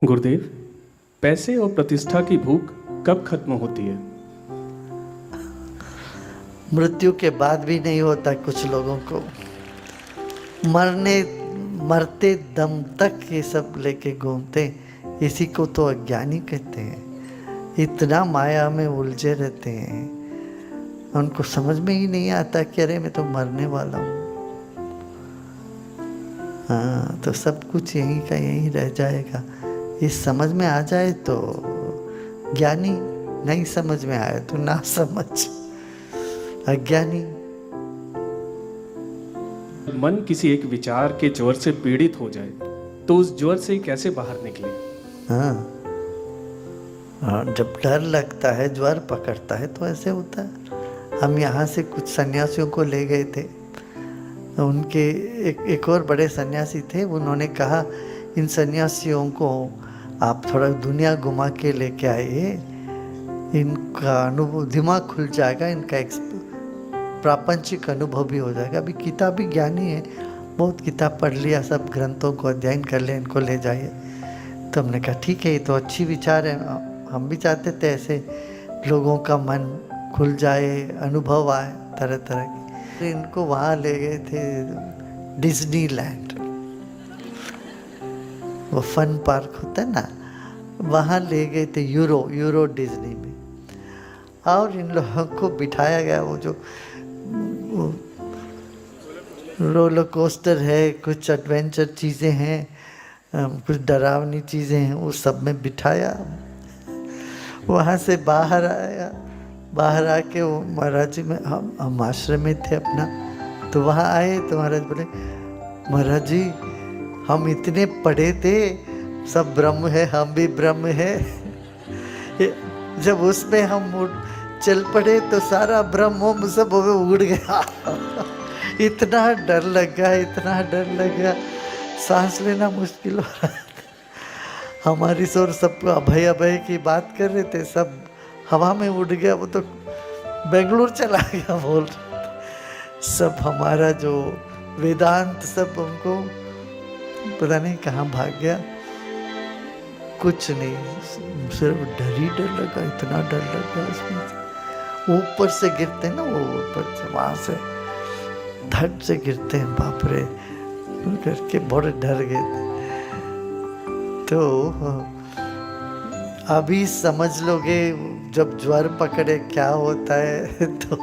गुरुदेव, पैसे और प्रतिष्ठा की भूख कब खत्म होती है? मृत्यु के बाद भी नहीं होता कुछ लोगों को। मरते दम तक ये सब लेके घूमते, इसी को तो अज्ञानी कहते हैं। इतना माया में उलझे रहते हैं, उनको समझ में ही नहीं आता कि अरे मैं तो मरने वाला हूँ। हाँ, तो सब कुछ यहीं का यहीं रह जाएगा। ये समझ में आ जाए तो ज्ञानी, नहीं समझ में आए तो ना समझ, अज्ञानी। मन किसी एक विचार के ज्वर से पीड़ित हो जाए तो उस ज्वर से कैसे बाहर निकले? हाँ, जब डर लगता है, ज्वर पकड़ता है तो ऐसे होता है। हम यहाँ से कुछ सन्यासियों को ले गए थे, उनके एक और बड़े सन्यासी थे। उन्होंने कहा इन सन्यासियों को आप थोड़ा दुनिया घुमा के लेके आइए, इनका अनुभव, दिमाग खुल जाएगा, इनका प्रापंचिक अनुभव भी हो जाएगा। अभी किताबी ज्ञानी है, बहुत किताब पढ़ लिया, सब ग्रंथों को अध्ययन कर लिया, इनको ले जाइए। तो हमने कहा ठीक है, ये तो अच्छी विचार है, हम भी चाहते थे ऐसे लोगों का मन खुल जाए, अनुभव आए तरह तरह की। इनको वहाँ ले गए थे डिज्नीलैंड, वो फन पार्क होता है ना, वहाँ ले गए थे यूरो डिज्नी में। और इन लोगों को बिठाया गया, वो जो रोलर कोस्टर है, कुछ एडवेंचर चीज़ें हैं, कुछ डरावनी चीज़ें हैं, वो सब में बिठाया। वहाँ से बाहर आया, बाहर आके वो महाराज जी में, हम आश्रम में थे अपना, तो वहाँ आए तो महाराज बोले, महाराज जी हम इतने पढ़े थे, सब ब्रह्म है, हम भी ब्रह्म है। जब उसमें हम चल पड़े तो सारा ब्रह्म सब उड़ गया। इतना डर लग गया, इतना डर लग गया, सांस लेना मुश्किल हो रहा था। हमारी सोर सब अभय अभय की बात कर रहे थे, सब हवा में उड़ गया। वो तो बेंगलुरु चला गया बोल रहे थे। सब हमारा जो वेदांत सब उनको पता नहीं कहाँ भाग गया। कुछ नहीं, सिर्फ डर ही डर लगा, इतना डर लगा उसमें से। ऊपर से गिरते ना, वो ऊपर से वहाँ से धड़ से गिरते हैं, बाप रे करके बड़े डर गए थे। तो अभी समझ लोगे जब ज्वर पकड़े क्या होता है, तो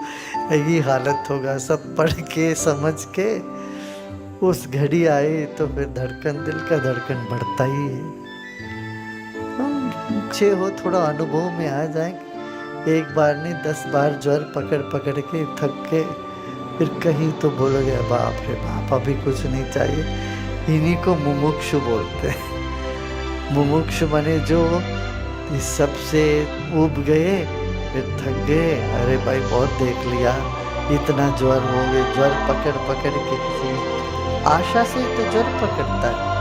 यही हालत होगा। सब पढ़ के समझ के उस घड़ी आए तो फिर धड़कन, दिल का धड़कन बढ़ता ही है। अच्छे हो, थोड़ा अनुभव में आ जाए, एक बार नहीं 10 बार ज्वर पकड़ के थक के फिर कहीं तो बोलोगे बाप रे बाप, अभी कुछ नहीं चाहिए। इन्हीं को मुमुक्षु बोलते हैं। मुमुक्षु माने जो इस सब से उब गए, फिर थक गए, अरे भाई बहुत देख लिया, इतना ज्वर हो गए। ज्वर पकड़ के किसी आशा से तो ज्वर पकड़ता है,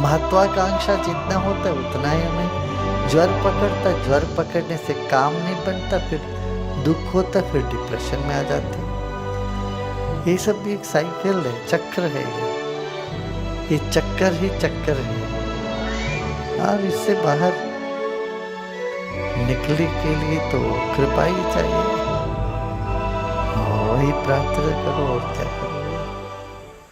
महत्वाकांक्षा जितना होता है उतना ही हमें ज्वर पकड़ता है। ज्वर पकड़ने से काम नहीं बनता, फिर दुख होता, फिर डिप्रेशन में आ जाते हैं। ये सब भी एक साइकिल है, चक्र है, ये चक्कर ही चक्कर है। और इससे बाहर निकलने के लिए तो कृपा ही चाहिए, वही प्रार्थना करो और क्या।